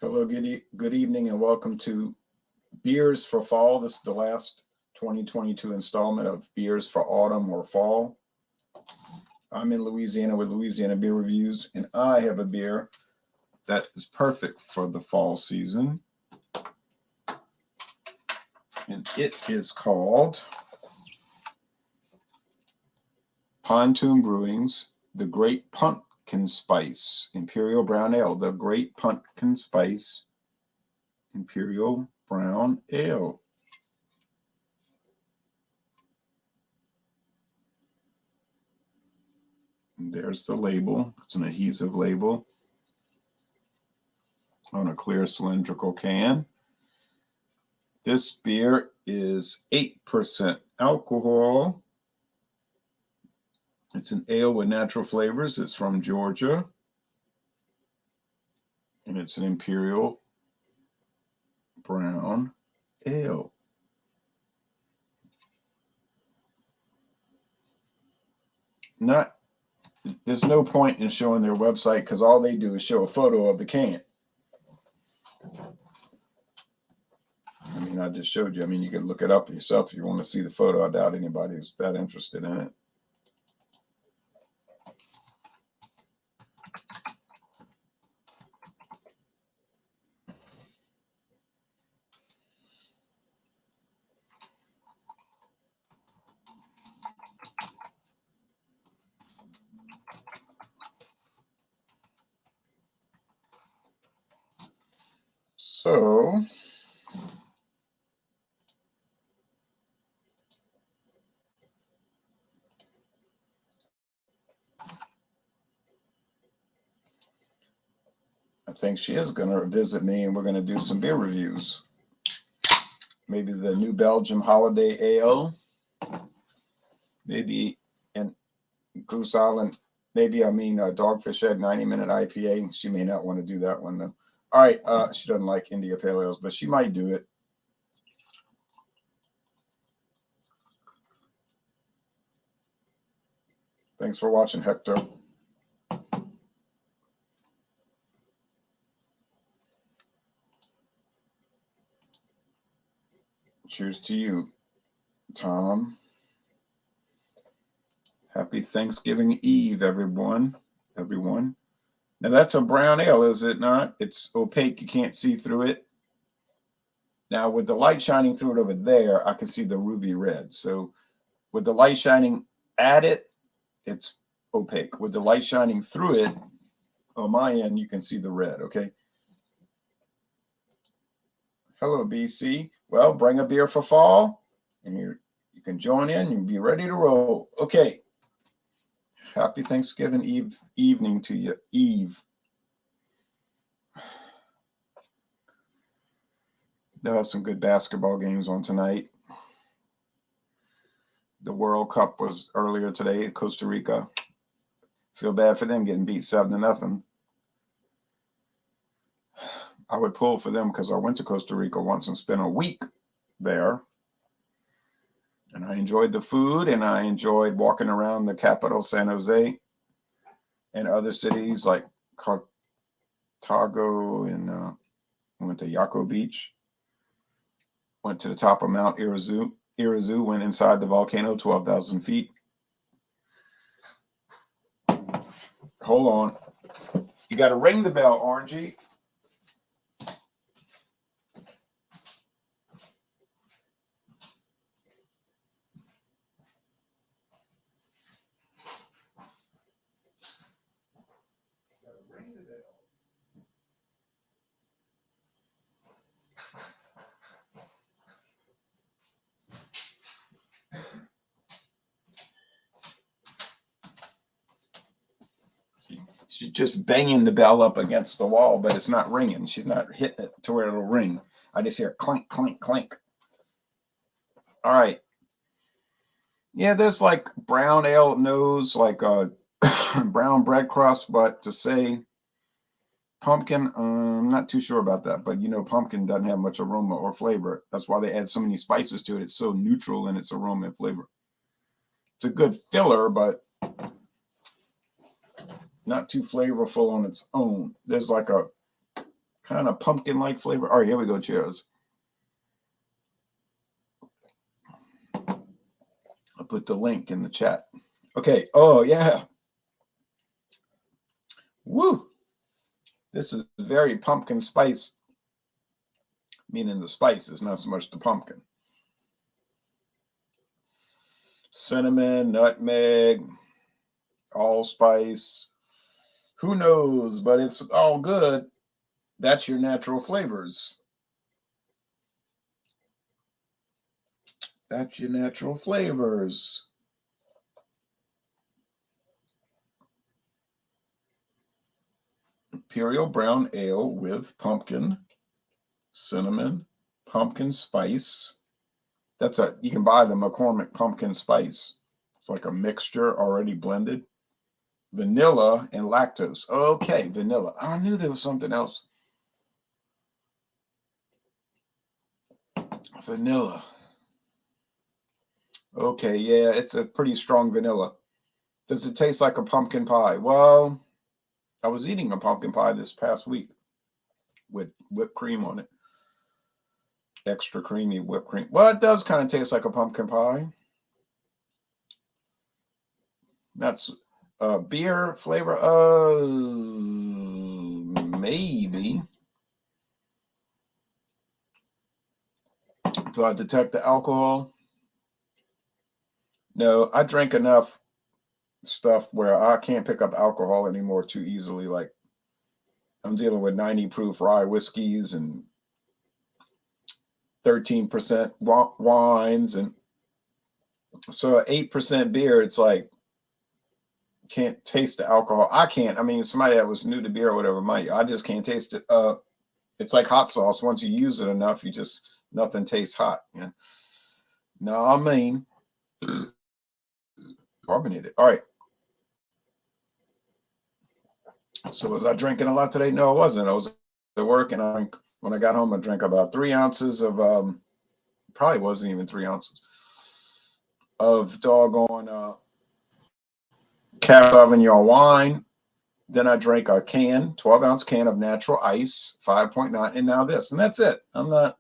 Hello, good evening, and welcome to Beers for Fall. This is the last 2022 installment of Beers for Autumn or Fall. I'm in Louisiana with Louisiana Beer Reviews, and I have a beer that is perfect for the fall season. And it is called Pontoon Brewing's The Great Pumpkin Spice Imperial Brown Ale. The Great Pumpkin Spice Imperial Brown Ale. And there's the label. It's an adhesive label on a clear cylindrical can. This beer is 8% alcohol. It's an ale with natural flavors. It's from Georgia. And it's an Imperial Brown Ale. There's no point in showing their website because all they do is show a photo of the can. I mean, I just showed you. I mean, you can look it up yourself if you want to see the photo. I doubt anybody's that interested in it. So, I think she is going to visit me and we're going to do some beer reviews. Maybe the New Belgium Holiday Ale. Maybe in Goose Island. Maybe, Dogfish Head 90-minute IPA. She may not want to do that one, though. All right. She doesn't like India Pale Ales, but she might do it. Thanks for watching, Hector. Cheers to you, Tom. Happy Thanksgiving Eve, everyone. Now, that's a brown ale, is it not? It's opaque. You can't see through it. Now, with the light shining through it over there, I can see the ruby red. So with the light shining at it, it's opaque. With the light shining through it, on my end, you can see the red, okay? Hello, BC. Well, bring a beer for fall, and you can join in and be ready to roll. Okay. Happy Thanksgiving evening to you, Eve. There are some good basketball games on tonight. The World Cup was earlier today in Costa Rica. Feel bad for them getting beat 7-0. I would pull for them because I went to Costa Rica once and spent a week there. And I enjoyed the food and I enjoyed walking around the capital, San Jose, and other cities like Cartago, and went to Yaco Beach. Went to the top of Mount Irazu, went inside the volcano, 12,000 feet. Hold on. You got to ring the bell, Orangey. She's just banging the bell up against the wall, but it's not ringing. She's not hitting it to where it'll ring. I just hear clink, clink, clink. All right. Yeah, there's like brown ale nose, like a brown bread crust, but to say pumpkin, I'm not too sure about that. But pumpkin doesn't have much aroma or flavor. That's why they add so many spices to it. It's so neutral in its aroma and flavor. It's a good filler, but not too flavorful on its own. There's like a kind of pumpkin-like flavor. All right, here we go, Cheers. I'll put the link in the chat. Okay. Oh, yeah. Woo. This is very pumpkin spice, meaning the spice is not so much the pumpkin. Cinnamon, nutmeg, allspice. Who knows, but it's all good. That's your natural flavors. That's your natural flavors. Imperial brown ale with pumpkin, cinnamon, pumpkin spice. You can buy the McCormick pumpkin spice. It's like a mixture already blended. Vanilla and lactose. Okay, vanilla. I knew there was something else. Vanilla. Okay, yeah, it's a pretty strong vanilla. Does it taste like a pumpkin pie? Well, I was eating a pumpkin pie this past week with whipped cream on it. Extra creamy whipped cream. Well, it does kind of taste like a pumpkin pie. That's beer flavor. Maybe. Do I detect the alcohol? No, I drink enough stuff where I can't pick up alcohol anymore too easily. Like I'm dealing with 90 proof rye whiskeys and 13% wines, and so 8% beer. It's like can't taste the alcohol. I can't. I mean, somebody that was new to beer or whatever might. I just can't taste it. It's like hot sauce. Once you use it enough, nothing tastes hot. You know? No, I mean carbonated. All right. So was I drinking a lot today? No, I wasn't. I was at work, and when I got home, I drank about 3 ounces of probably wasn't even 3 ounces of doggone Cab Sauvignon wine. Then I drank a 12-ounce can of natural ice, 5.9, and now this, and that's it. I'm not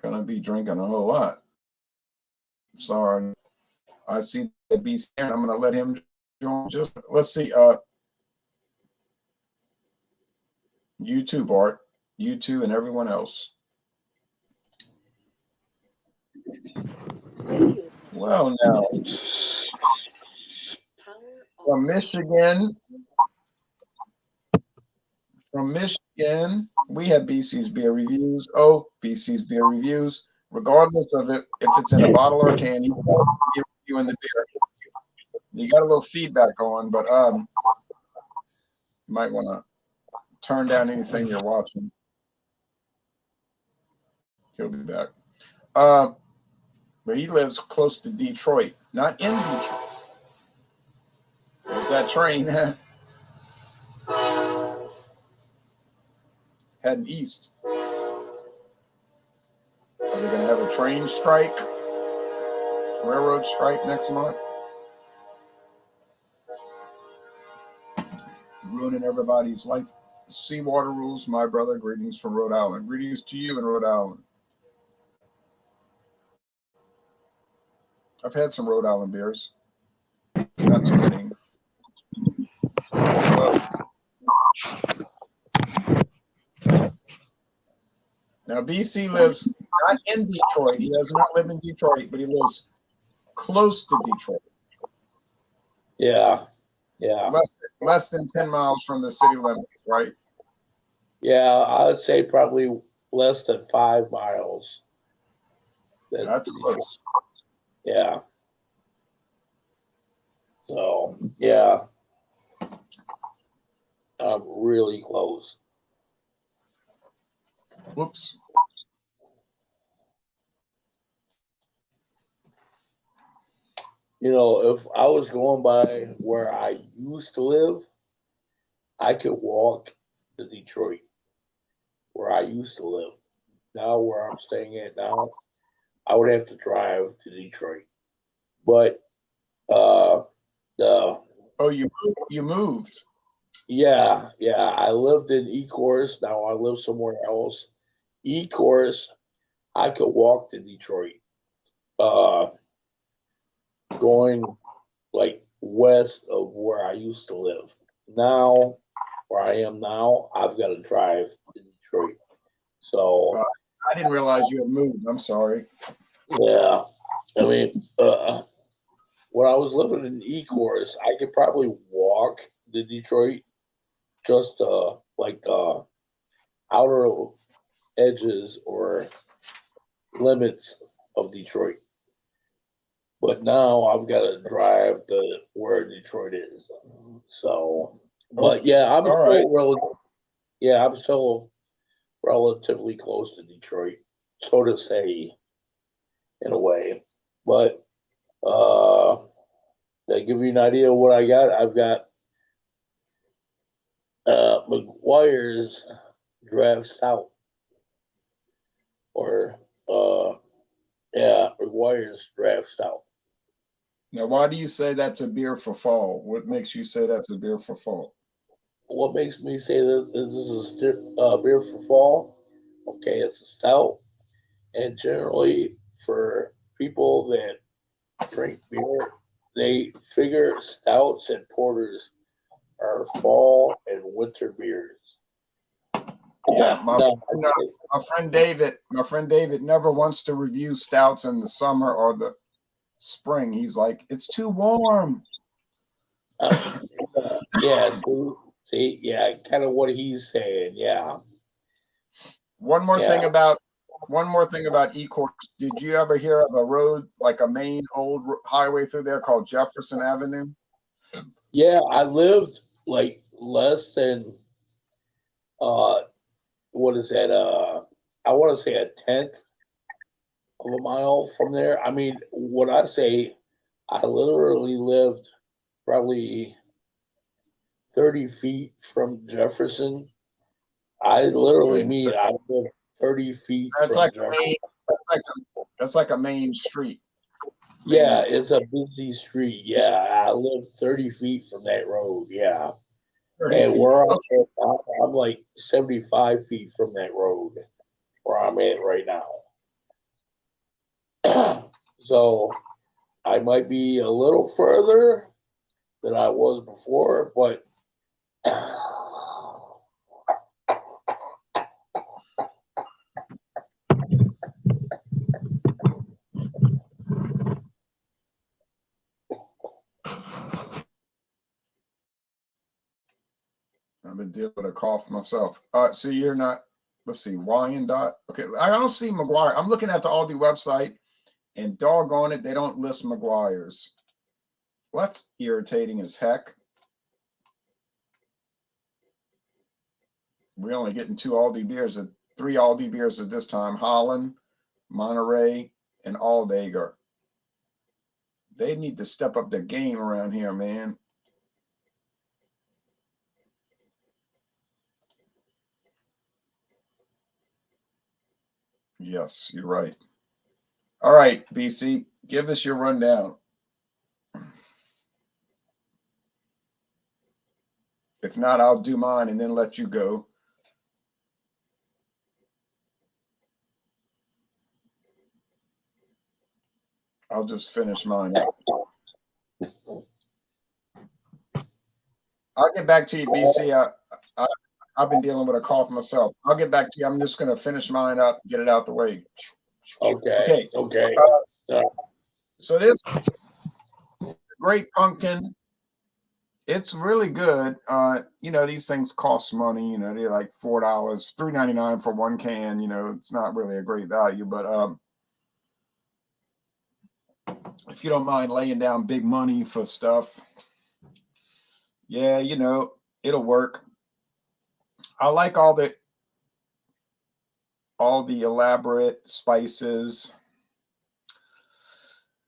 gonna be drinking a whole lot. Sorry. I see that BC. I'm gonna let him join. Just let's see. You too, Bart. You too, and everyone else. Well, now from Michigan, we have BC's Beer Reviews. Oh, BC's Beer Reviews. Regardless of it, if it's in a bottle or a can, you reviewing the beer. You got a little feedback on, but you might want to turn down anything you're watching. He'll be back. But he lives close to Detroit, not in Detroit. There's that train heading east. Are they going to have a train strike, railroad strike next month? Ruining everybody's life. Seawater rules, my brother. Greetings from Rhode Island. Greetings to you in Rhode Island. I've had some Rhode Island beers. Not too many. Now, BC lives not in Detroit. He does not live in Detroit, but he lives close to Detroit. Yeah. Less than 10 miles from the city limits, right? Yeah, I would say probably less than 5 miles. That's close. Yeah. So, yeah. I'm really close. Whoops. You know, if I was going by where I used to live, I could walk to Detroit, where I used to live. Now, where I'm staying at now, I would have to drive to Detroit. But Oh, you moved. Yeah, yeah. I lived in Ecorse. Now I live somewhere else. Ecorse, I could walk to Detroit, uh, going like west of where I used to live. Now, where I am now, I've got to drive to Detroit. Uh, So, I didn't realize you had moved. I'm sorry. yeah, I mean, when I was living in Ecorse, I could probably walk to Detroit, just like the outer edges or limits of Detroit. But now I've got to drive to where Detroit is. So, but Okay. yeah, All right. I'm still relatively close to Detroit, so to say, in a way. But to give you an idea of what I got, I've got McGuire's Draft Stout, or yeah, McGuire's Draft Stout. Now, why do you say that's a beer for fall? What makes you say that's a beer for fall? What makes me say that this is a beer for fall? Okay, it's a stout, and generally for people that drink beer, they figure stouts and porters are fall and winter beers. Yeah, No, my friend David never wants to review stouts in the summer or the spring. He's like, it's too warm. uh, yeah, see, yeah, kind of what he's saying. Yeah, One more yeah, thing about one more thing about Ecorse. Did you ever hear of a road like a main old highway through there called Jefferson Avenue? yeah. I lived like less than uh, what is that? I want to say a tenth of a mile from there. I mean, when I say I literally lived probably 30 feet from Jefferson, I literally Okay, so mean I lived 30 feet that's from like Jefferson. that's like a main street. Yeah, Main it's a busy street. Yeah, I live 30 feet from that road. Yeah. 30 And feet. where Okay. I'm like 75 feet from that road where I'm at right now. So I might be a little further than I was before, but I've been dealing with a cough myself. So you're not, let's see, Wyandotte. Okay, I don't see McGuire. I'm looking at the Aldi website and doggone it, they don't list McGuire's. Well, that's irritating as heck. We're only getting three Aldi beers at this time: Holland, Monterey, and Aldager. They need to step up the game around here, man. Yes, you're right. All right, BC, give us your rundown. If not, I'll do mine and then let you go. I'll just finish mine up. I'll get back to you, BC. I, I've been dealing with a cough myself. I'll get back to you. I'm just going to finish mine up, get it out the way. okay, Okay. okay. So this Great Pumpkin, it's really good. These things cost money. They're like $4, $3.99 for one can. It's not really a great value, but if you don't mind laying down big money for stuff, yeah, it'll work. I like all the elaborate spices.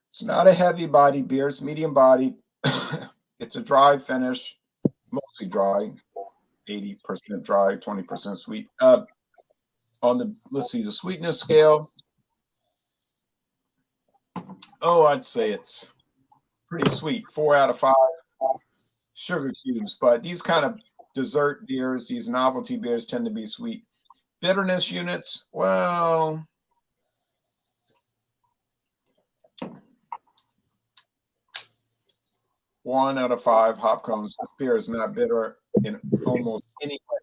It's not a heavy body beer. It's medium body. It's a dry finish, mostly dry, 80% dry, 20% sweet. Let's see, the sweetness scale. Oh, I'd say it's pretty sweet. 4 out of 5 sugar cubes. But these kind of dessert beers, these novelty beers tend to be sweet. Bitterness units, well, one out of five hop cones. This beer is not bitter in almost any way.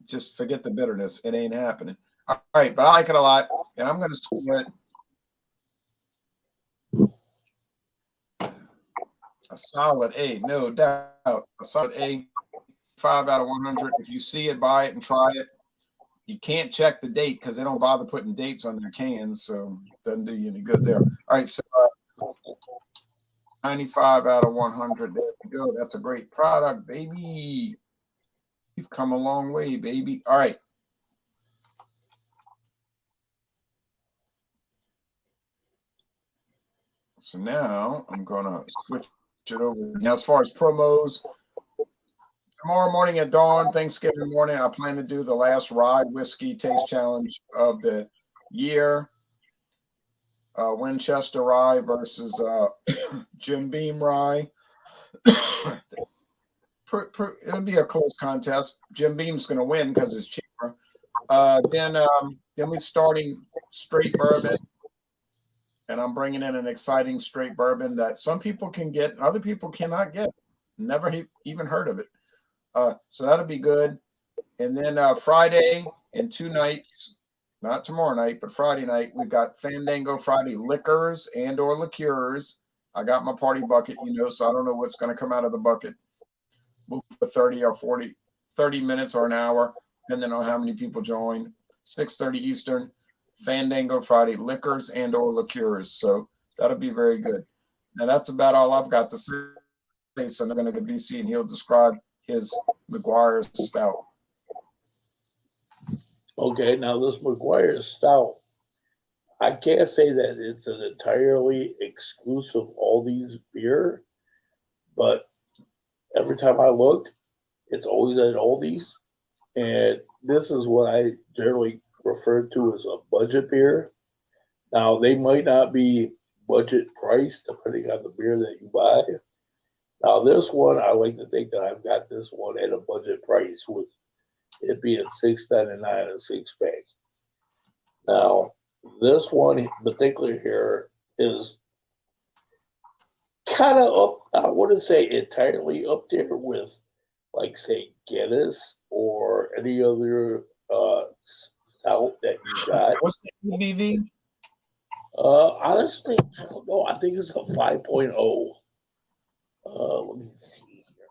Just forget the bitterness. It ain't happening. All right, but I like it a lot, and I'm going to score it a solid A, no doubt. A solid A, 5 out of 100. If you see it, buy it and try it. You can't check the date because they don't bother putting dates on their cans, so it doesn't do you any good there. All right, so 95 out of 100. There we go. That's a great product, baby. You've come a long way, baby. All right. So now I'm going to switch it over. Now, as far as promos, tomorrow morning at dawn, Thanksgiving morning, I plan to do the last rye whiskey taste challenge of the year. Winchester Rye versus Jim Beam Rye. It'll be a close contest. Jim Beam's going to win because it's cheaper. Then we're starting straight bourbon, and I'm bringing in an exciting straight bourbon that some people can get, and other people cannot get. Never even heard of it. So that'll be good. And then Friday and 2 nights, not tomorrow night, but Friday night, we've got Fandango Friday liquors and or liqueurs. I got my party bucket, so I don't know what's going to come out of the bucket. Move for 30 or 40, 30 minutes or an hour, depending on how many people join. 6:30 Eastern, Fandango Friday liquors and or liqueurs. So that'll be very good. Now that's about all I've got to say. So I'm going to go to BC and he'll describe his McGuire's Stout. Okay, now this McGuire's Stout, I can't say that it's an entirely exclusive Aldi's beer, but every time I look, it's always at Aldi's. And this is what I generally refer to as a budget beer. Now, they might not be budget price depending on the beer that you buy. Now, this one, I like to think that I've got this one at a budget price with it being $6.99 a 6-pack. Now, this one in particular here is kind of up, I wouldn't say entirely up there with, like, say, Guinness or any other stout that you got. What's the ABV? Honestly, I don't know. I think it's a 5.0. Let me see here.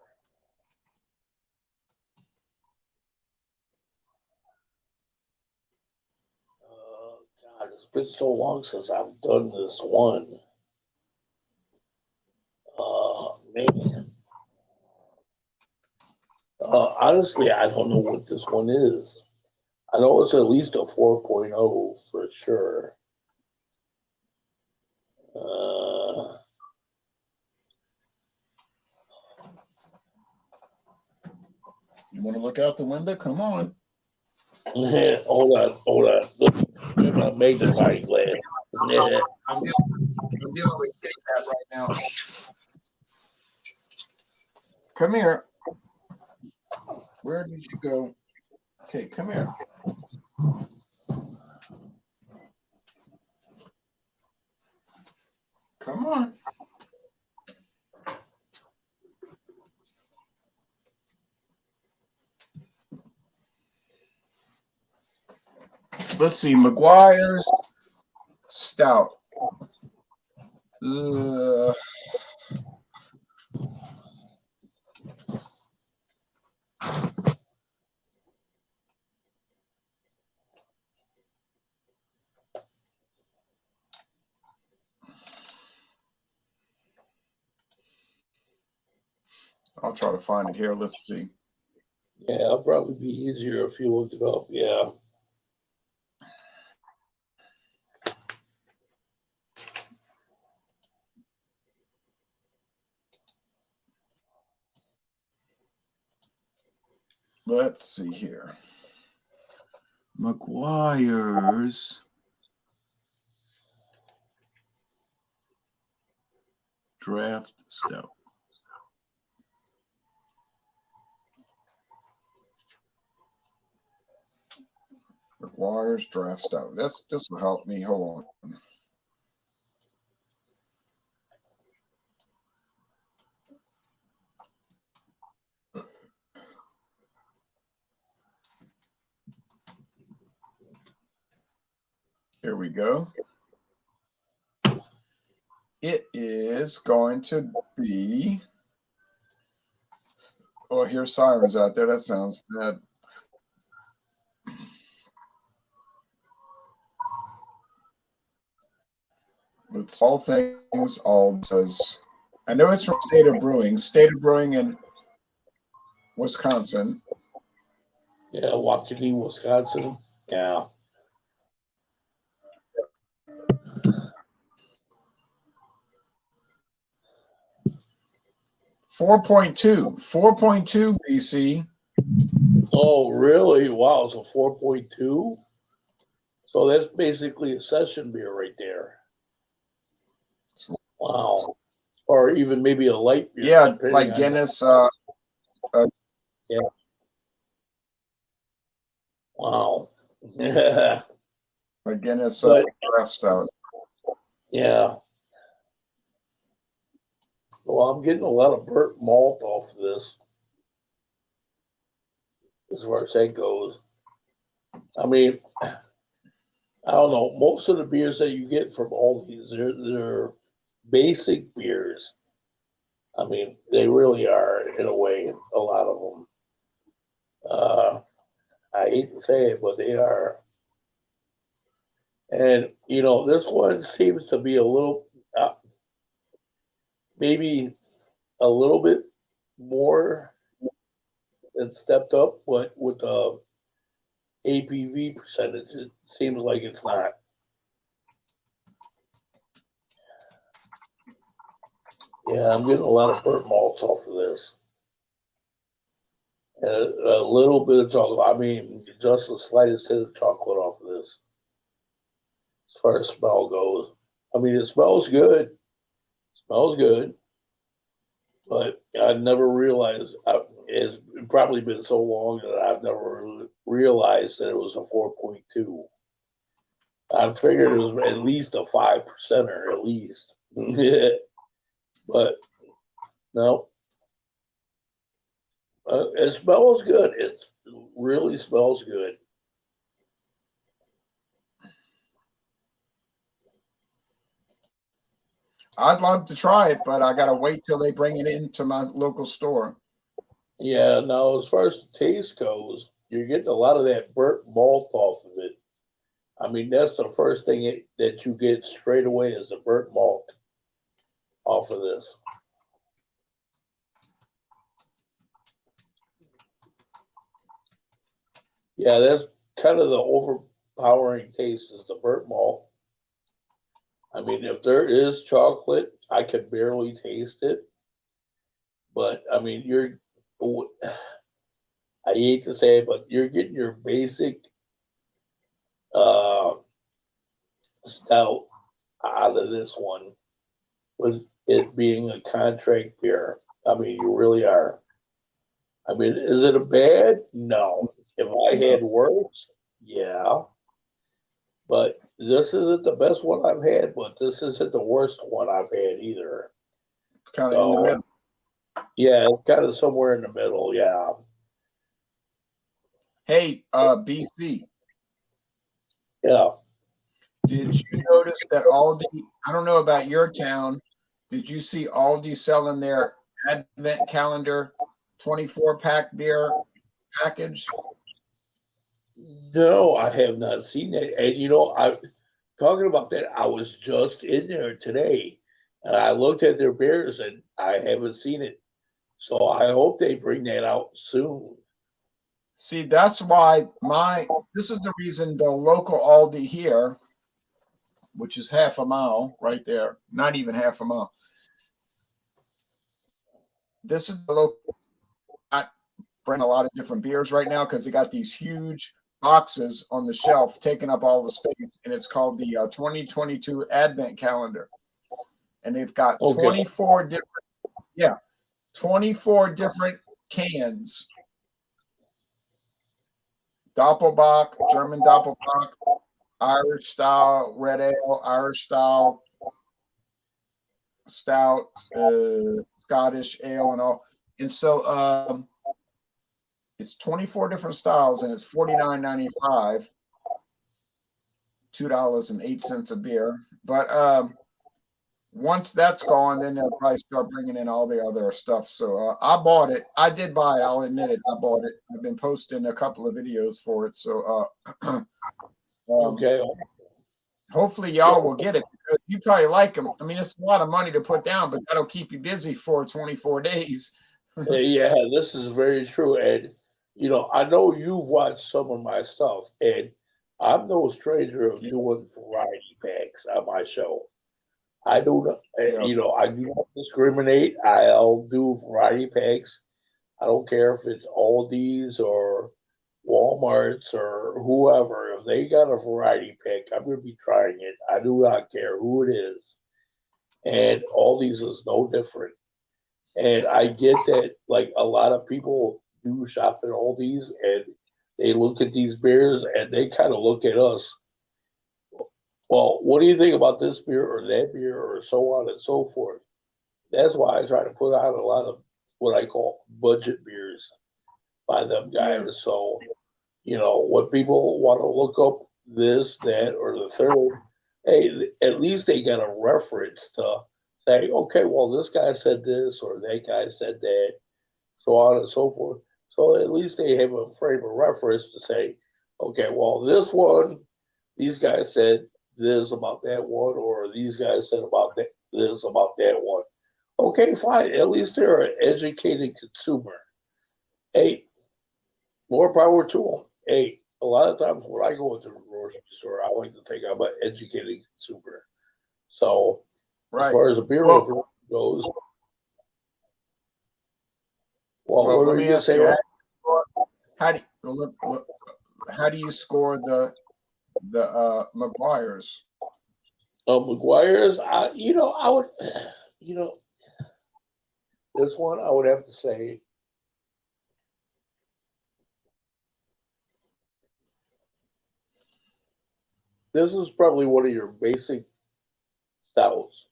God, it's been so long since I've done this one. Man. Honestly, I don't know what this one is. I know it's at least a 4.0 for sure. You want to look out the window? Come on. Hold on. Look at my magnifying glass. I'm dealing with kitty cat right now. Come here. Where did you go? Okay, come here. Come on. Let's see. McGuire's Stout. I'll try to find it here. Let's see. Yeah, it'll probably be easier if you looked it up. Yeah. Let's see here. McGuire's Draft Stout. Requires draft stout. This will help me. Hold on. Here we go. It is going to be. Oh, here's sirens out there. That sounds bad. It's all things, all says. I know it's from State of Brewing in Wisconsin. Yeah, Waukene, Wisconsin. Yeah. 4.2 BC. Oh, really? Wow. So 4.2. So that's basically a session beer right there. Wow. Or even maybe a light beer. Yeah, like Guinness. Yeah. Wow. Yeah. Like Guinness draft stout. Yeah. Well, I'm getting a lot of burnt malt off of this, as far as that goes. I mean, I don't know. Most of the beers that you get from all these, they're basic beers. I mean, they really are, in a way, a lot of them. I hate to say it, but they are. And, this one seems to be a little, maybe a little bit more than stepped up, but with the ABV percentage, it seems like it's not. Yeah, I'm getting a lot of burnt malts off of this. And a little bit of chocolate. I mean, just the slightest hit of chocolate off of this, as far as smell goes. I mean, it smells good. Smells good. But I never realized, it's probably been so long that I've never realized that it was a 4.2. I figured it was at least a 5%er, at least. But no, it smells good. It really smells good. I'd love to try it, but I gotta wait till they bring it into my local store. Yeah, now as far as the taste goes, you're getting a lot of that burnt malt off of it. I mean, that's the first thing that you get straight away is the burnt malt off of this. Yeah, that's kind of the overpowering taste is the burnt malt. I mean, if there is chocolate, I can barely taste it. But I mean, I hate to say it, but you're getting your basic uh, stout out of this one with it being a contract beer. I mean, you really are. I mean, is it a bad? No. If I had worse, yeah. But this isn't the best one I've had, but this isn't the worst one I've had either. Kind of in the middle. Yeah, it's kind of somewhere in the middle. Yeah. Hey, BC. Yeah. Did you notice that Aldi? I don't know about your town. Did you see Aldi selling their Advent calendar 24-pack beer package? No, I have not seen that. And I talking about that, I was just in there today and I looked at their beers and I haven't seen it. So I hope they bring that out soon. See, that's why this is the reason the local Aldi here, which is half a mile right there, not even half a mile. This is the local. I bring a lot of different beers right now because they got these huge boxes on the shelf taking up all the space, and it's called the 2022 Advent Calendar, and they've got 24 different, 24 different cans Doppelbock, German Doppelbock, Irish style red ale, Irish style stout, Scottish ale, and all. And so it's 24 different styles, and it's $49.95, $2.08 a beer. But once that's gone, then they'll probably start bringing in all the other stuff. So I bought it. I did buy it. I'll admit it. I bought it. I've been posting a couple of videos for it. So Okay. hopefully y'all will get it because you probably like them. I mean, it's a lot of money to put down, but that'll keep you busy for 24 days. Yeah, this is very true. And, you know, I know you've watched some of my stuff, and I'm no stranger of doing variety packs on my show. I do not, you Yes. know, I do not discriminate. I'll do variety packs. I don't care if it's Aldi's or Walmart's or whoever. If they got a variety pack, I'm going to be trying it. I do not care who it is. And Aldi's is no different. And I get that, like, a lot of people do shop at Aldi's and they look at these beers and they kind of look at us. Well, what do you think about this beer or that beer or so on and so forth? That's why I try to put out a lot of what I call budget beers by them Yeah. guys. So, you know, when people want to look up this, that, or the third, hey, at least they got a reference to say, okay, well, this guy said this or that guy said that, so on and so forth. So at least they have a frame of reference to say, okay, well, this one, these guys said this about that one, or these guys said about that, this about that one. Okay, fine. At least they're an educated consumer. Hey, more power to them. Hey, a lot of times when I go into the grocery store, I like to think I'm an educated consumer. So as Right. far as a beer Well, review goes, well, well, what let were you me gonna ask say, you, Ryan? how do you score the McGuire's? McGuire's, I would, you know, this one I would have to say, this is probably one of your basic stouts,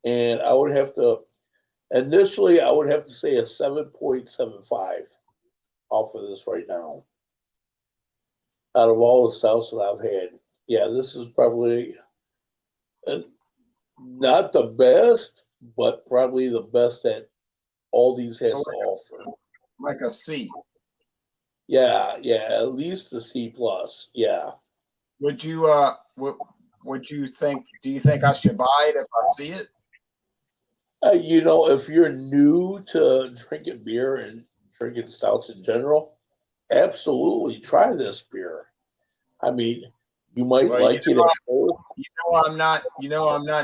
and I would have to initially I would have to say a 7.75 off of this right now. Out of all the stouts that I've had, yeah, this is probably uh, not the best, but probably the best that Aldi's So has to offer. like a C. Yeah, yeah, at least a C plus. Yeah. Would you would you think? Do you think I should buy it if I see it? You know, if you're new to drinking beer and drinking stouts in general, absolutely try this beer. I mean, you might Well, like it at first. I'm not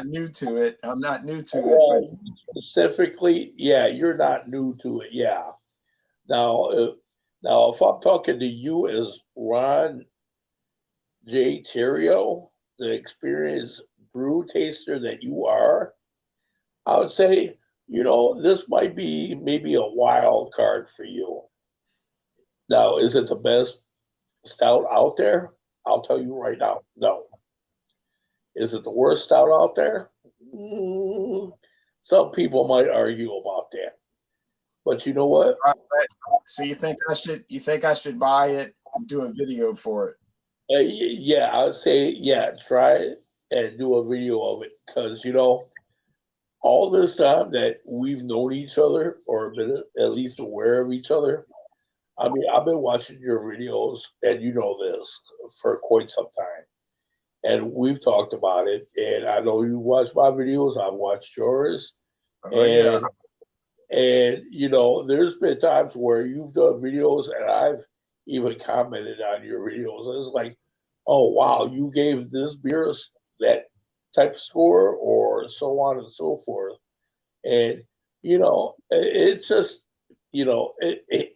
new to it. I'm not new to it, but Well, specifically, yeah, you're not new to it. Yeah. Now, now, if I'm talking to you as Ron J. Terrio, the experienced brew taster that you are, I would say, you know, this might be maybe a wild card for you. Now, is it the best stout out there? I'll tell you right now, no. Is it the worst stout out there? Mm, some people might argue about that. But you know so, what? so you think I should buy it and do a video for it? Yeah, I would say, yeah, try it and do a video of it because, you know, all this time that we've known each other or been at least aware of each other, I mean, I've been watching your videos and you know this for quite some time. And we've talked about it. And I know you watch my videos, I've watched yours. Oh yeah, And you know, there's been times where you've done videos and I've even commented on your videos. And it's like, oh wow, you gave this beer that type of score, or so on and so forth. And you know, it just, you know, it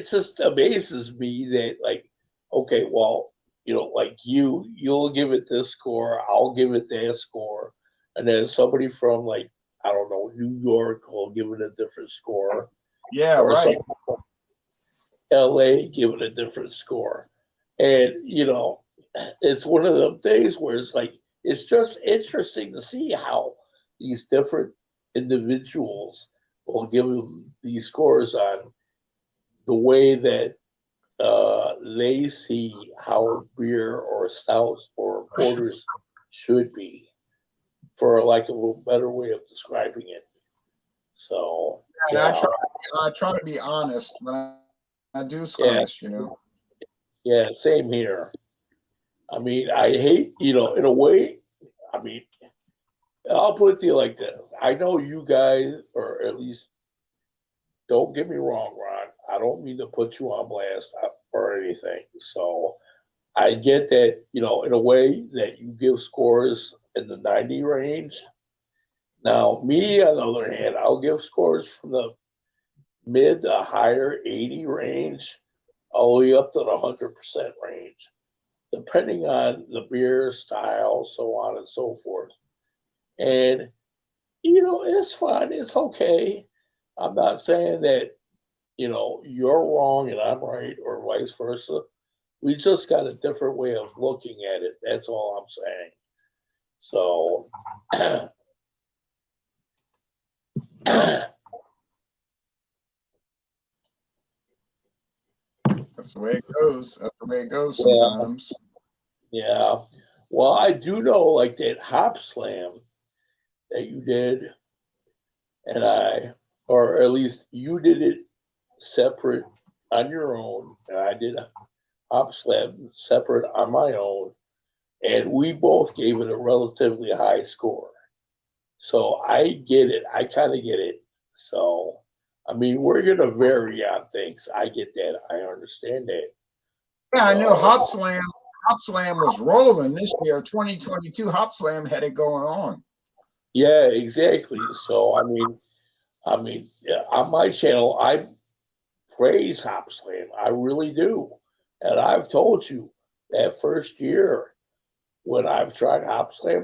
just amazes me that, like, okay, well, you know, like you'll give it this score, I'll give it that score, and then somebody from, like, I don't know, New York will give it a different score yeah, or right. something. LA give it a different score. And, it's one of them things where it's like, it's just interesting to see how these different individuals will give them these scores on the way that they see how beer or stouts or porters should be, for lack of a better way of describing it. So, And I try to be honest when I do yeah, honest, you know. yeah, same here. I mean, I hate, in a way, I mean, I'll put it to you like this. I know you guys, or at least, don't get me wrong, Ron. I don't mean to put you on blast or anything. So I get that, in a way that you give scores in the 90 range. Now, me, on the other hand, I'll give scores from the mid to higher 80 range all the way up to the 100% range, depending on the beer style, so on and so forth. And, it's fine. It's okay. I'm not saying that, you're wrong and I'm right or vice versa. We just got a different way of looking at it. That's all I'm saying. So, That's the way it goes. That's the way it goes yeah, sometimes. yeah. Well, I do know like that hop slam that you did, and or at least you did it separate on your own, and I did a hop slam separate on my own, and we both gave it a relatively high score. So I get it. I kind of get it. So, I mean, we're going to vary on things. I get that. I understand that. Yeah, I know So, Hop Slam was rolling this year. 2022 Hop Slam had it going on. yeah, exactly. So, I mean, yeah, on my channel, I praise Hop Slam. I really do. And I've told you that first year when I've tried Hop Slam,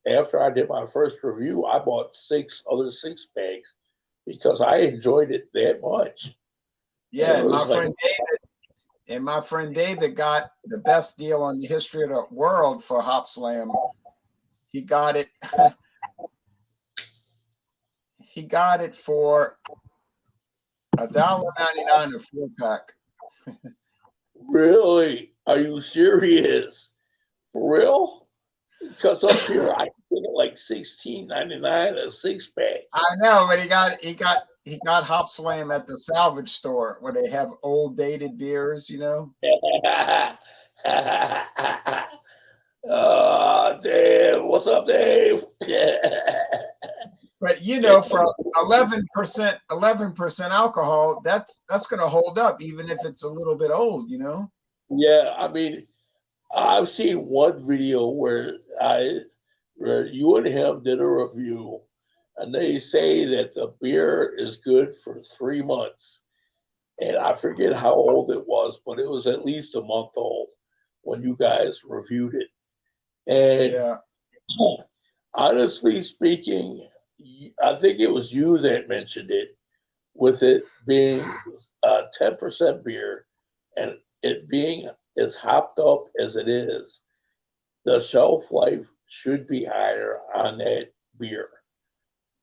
after I did my first review, I bought 6 other 6 bags because I enjoyed it that much. And Yeah, it and was like, my friend David got the best deal on the history of the world for Hop Slam. He got it. He got it for $1.99 a 4-pack. really? Are you serious? For real? Because up here I can get it like $16.99 a 6 pack. I know, but he got Hop Slam at the salvage store where they have old dated beers, you know. Oh, Dave. What's up, Dave? But for 11% alcohol, that's going to hold up even if it's a little bit old, you know. Yeah, I mean, I've seen one video where you and him did a review, and they say that the beer is good for 3 months. And I forget how old it was, but it was at least a month old when you guys reviewed it. And Yeah. honestly speaking, I think it was you that mentioned it, with it being 10% beer and it being as hopped up as it is, the shelf life should be higher on that beer.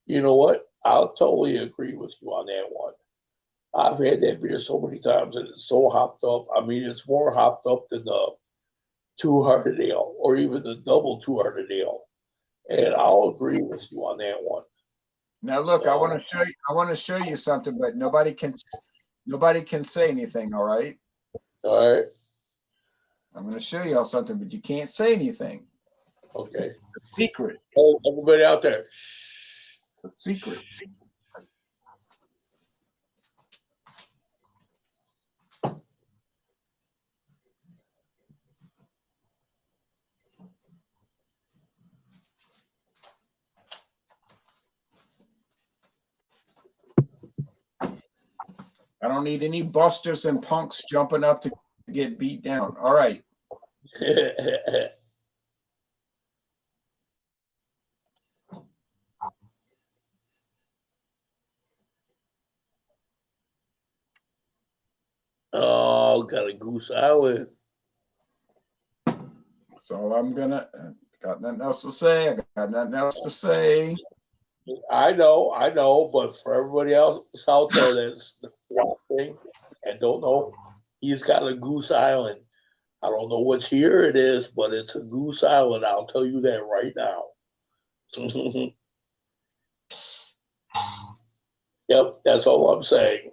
You know what? I'll totally agree with you on that one. I've had that beer so many times and it's so hopped up. I mean, it's more hopped up than the Two Hearted Ale or even the double Two Hearted Ale. And I'll agree with you on that one. Now look, I want So, to show you. I want to show you something, but nobody can say anything. All right. all right. I'm going to show y'all something, but you can't say anything. Okay. It's a secret. Hey, everybody out there. Shh. It's a secret. I don't need any busters and punks jumping up to get beat down. All right. still got a Goose Island. That's all I'm gonna. Got nothing else to say. I got nothing else to say. I know, but for everybody else out there that's watching and don't know, he's got a Goose Island. I don't know which year it is, but it's a Goose Island. I'll tell you that right now. Yep, that's all I'm saying.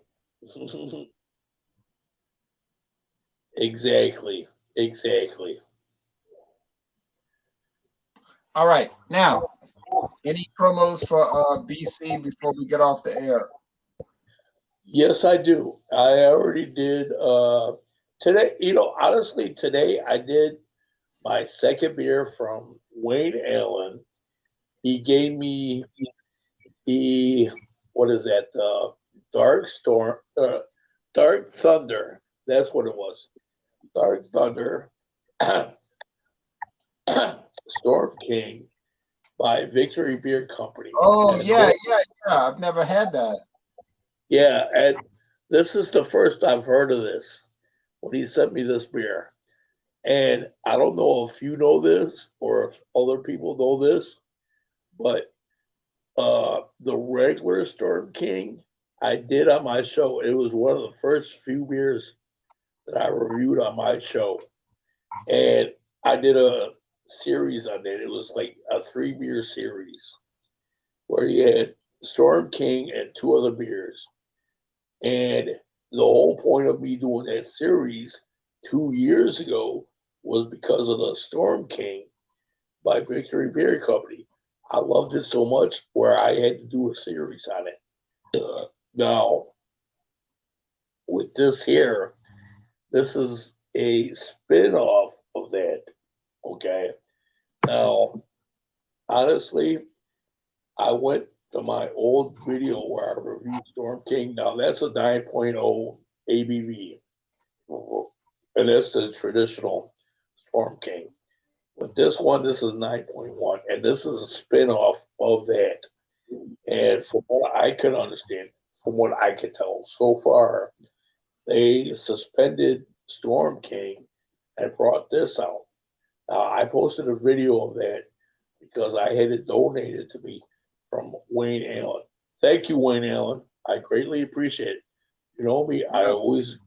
Exactly. All right, now any promos for BC before we get off the air? Yes, I do. I already did today, honestly, today I did my second beer from Wayne Allen. He gave me the what is that? The Dark Storm Dark Thunder. That's what it was. Dark Thunder Storm King by Victory Beer Company. Oh, yeah. I've never had that. Yeah, and this is the first I've heard of this when he sent me this beer. And I don't know if you know this or if other people know this, but the regular Storm King I did on my show. It was one of the first few beers that I reviewed on my show. And I did a series on it. It was like a 3 beer series where you had Storm King and 2 other beers. And the whole point of me doing that series 2 years ago was because of the Storm King by Victory Beer Company. I loved it so much where I had to do a series on it. Now, with this here, this is a spin-off of that. Okay. Now, honestly, I went to my old video where I reviewed Storm King. Now, that's a 9.0 ABV. And that's the traditional Storm King. But this one, this is 9.1, and this is a spin-off of that. And from what I can understand, from what I can tell so far, they suspended Storm King and brought this out. Now, I posted a video of that because I had it donated to me from Wayne Allen. Thank you, Wayne Allen. I greatly appreciate it. You know me, I Yes. always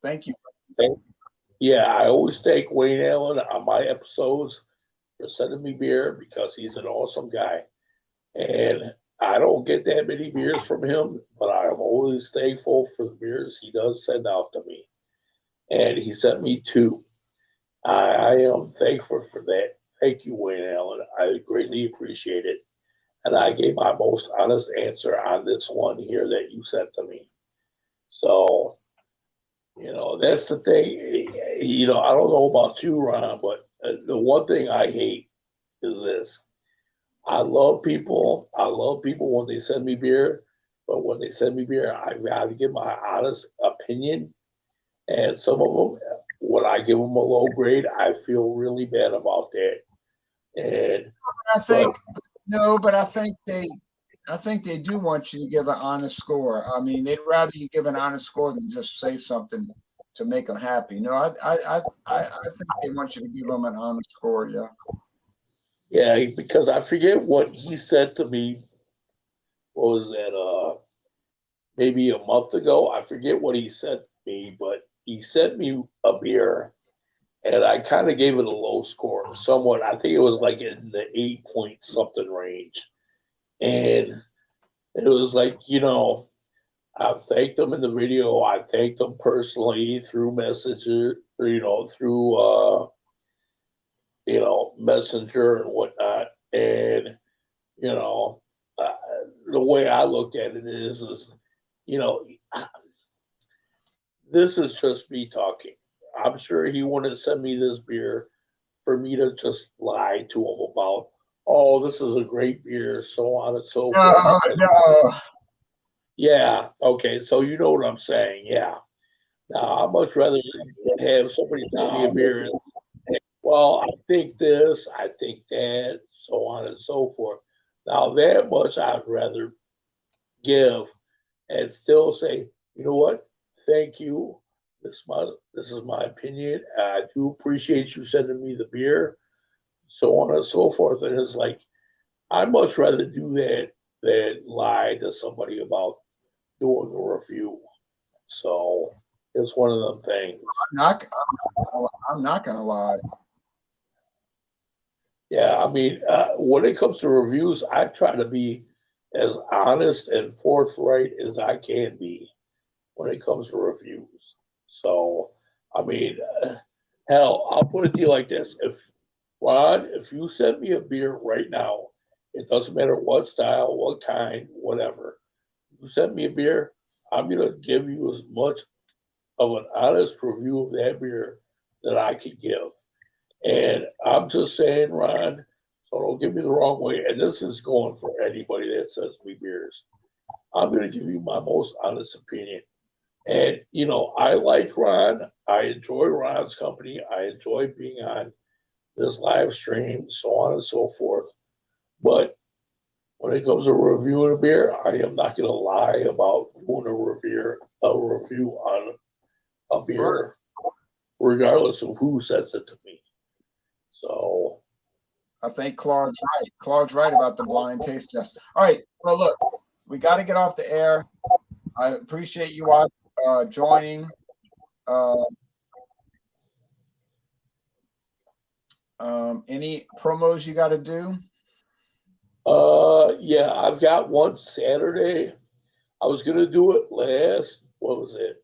Thank you. I always thank Wayne Allen on my episodes for sending me beer because he's an awesome guy. And I don't get that many beers from him, but I'm always thankful for the beers he does send out to me. And he sent me 2. I am thankful for that. Thank you, Wayne Allen. I greatly appreciate it. And I gave my most honest answer on this one here that you sent to me. So, that's the thing. I don't know about you, Ron, but the one thing I hate is this. I love people. I love people when they send me beer, but when they send me beer, I gotta give my honest opinion. And some of them, when I give them a low grade, I feel really bad about that. And I think but I think they do want you to give an honest score. I mean, they'd rather you give an honest score than just say something to make them happy. No, I think they want you to give them an honest score. Yeah. yeah, because I forget what he said to me. What was that? Maybe a month ago. I forget what he sent me, but he sent me a beer, and I kind of gave it a low score, somewhat. I think it was like in the 8 point something range, and it was like I thanked them in the video. I thanked them personally through Messenger, through Messenger and whatnot. And you know, uh, the way I looked at it is you know, this is just me talking. I'm sure he wouldn't send me this beer for me to just lie to him about. Oh, this is a great beer, so on and so forth. No. Yeah, okay, so you know what I'm saying. Yeah. Now, I'd much rather have somebody send me a beer and, well, I think this, I think that, so on and so forth. Now, that much I'd rather give and still say, you know what? Thank you. This is my opinion. I do appreciate you sending me the beer, so on and so forth. And it's like I'd much rather do that than lie to somebody about doing a review. So it's one of them things. Not, I'm not gonna lie. Yeah, I mean, when it comes to reviews, I try to be as honest and forthright as I can be when it comes to reviews. So, I mean, hell, I'll put it to you like this: if Ron, if you send me a beer right now, it doesn't matter what style, what kind, whatever. You send me a beer, I'm gonna give you as much of an honest review of that beer that I can give. And I'm just saying, Ron, so don't get me the wrong way. And this is going for anybody that sends me beers. I'm going to give you my most honest opinion. And, you know, I like Ron. I enjoy Ron's company. I enjoy being on this live stream, so on and so forth. But when it comes to reviewing a beer, I am not going to lie about doing a review on a beer, regardless of who sends it to me. So, I think Claude's right. Claude's right about the blind taste test. All right. Well, look, we got to get off the air. I appreciate you joining. Any promos you got to do? yeah, I've got one Saturday. I was gonna do it what was it?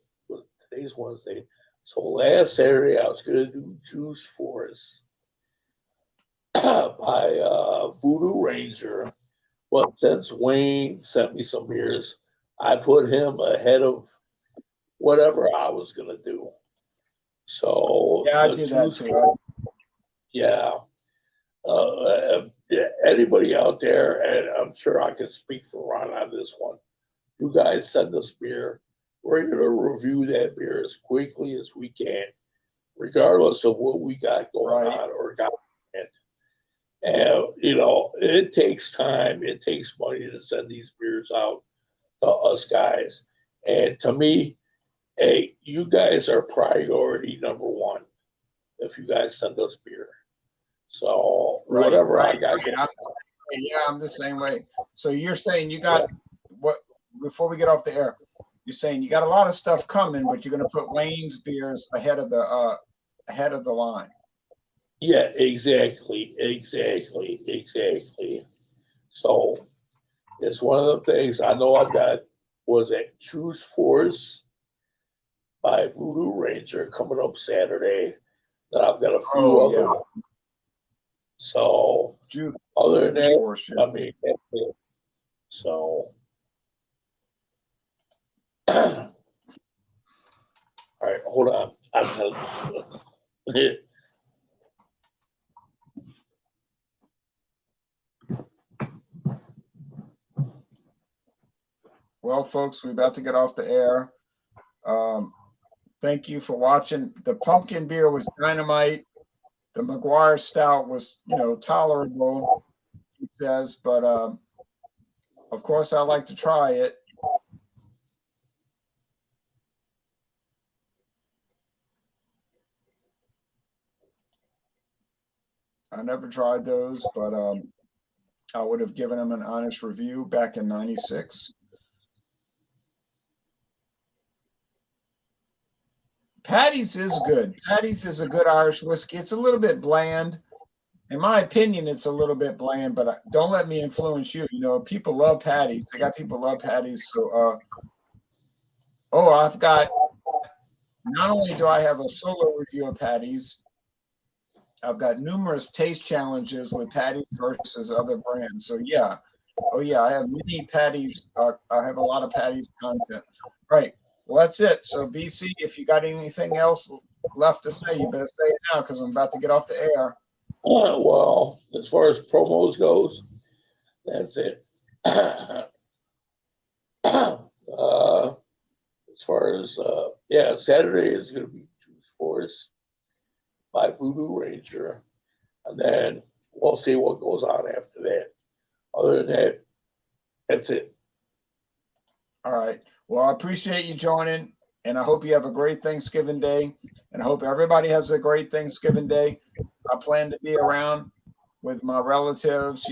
Today's Wednesday. So last Saturday I was gonna do Juice Force by Voodoo Ranger. But since Wayne sent me some beers, I put him ahead of whatever I was gonna do. So Yeah, I the did that Juice too. yeah. Anybody out there, and I'm sure I can speak for Ron on this one. You guys send us beer. We're going to review that beer as quickly as we can, regardless of what we got going Right. on or got. And, you know, it takes time, it takes money to send these beers out to us guys. And to me, hey, you guys are priority number one if you guys send us beer. So Right. whatever I Right. got Right. Yeah, I'm the same way. So you're saying you got what? Before we get off the air, you're saying you got a lot of stuff coming, but you're going to put Wayne's beers ahead of the line. Yeah, exactly. So it's one of the things I know I've got was that Choose Force by Voodoo Ranger coming up Saturday. Then I've got a few Oh other yeah, ones. So Juice other than that, Force. I mean, that's it. So all right, hold on. Well, folks, we're about to get off the air. Thank you for watching. The pumpkin beer was dynamite. The McGuire Stout was, tolerable, he says, but of course, I like to try it. I never tried those, but I would have given them an honest review back in '96. Patty's is good. Patty's is a good Irish whiskey. It's a little bit bland. In my opinion, it's a little bit bland, but don't let me influence you. People love Patty's. I got people love Patty's. So, I've got, not only do I have a solo review of Patty's, I've got numerous taste challenges with Patty's versus other brands. So yeah. Oh yeah, I have many Patty's. I have a lot of Patty's content. Right. Well, that's it. So BC, if you got anything else left to say, you better say it now because I'm about to get off the air. Well, as far as promos goes, that's it. As far as Saturday is going to be Juice Force by Voodoo Ranger, and then we'll see what goes on after that. Other than that, that's it. All right. Well, I appreciate you joining, And I hope you have a great Thanksgiving Day. And I hope everybody has a great Thanksgiving Day. I plan to be around with my relatives,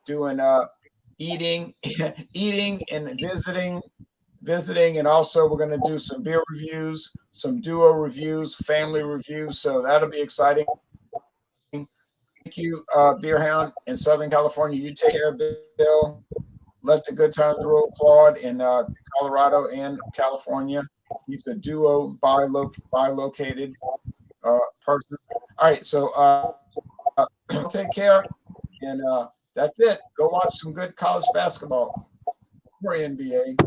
doing eating, eating and visiting, and also we're going to do some beer reviews, some duo reviews, family reviews. So that'll be exciting. Thank you, Beer Hound in Southern California. You take care, Bill. Let the good times roll, Claude in Colorado and California. He's a duo bi-located person. All right, so take care, and that's it. Go watch some good college basketball or NBA.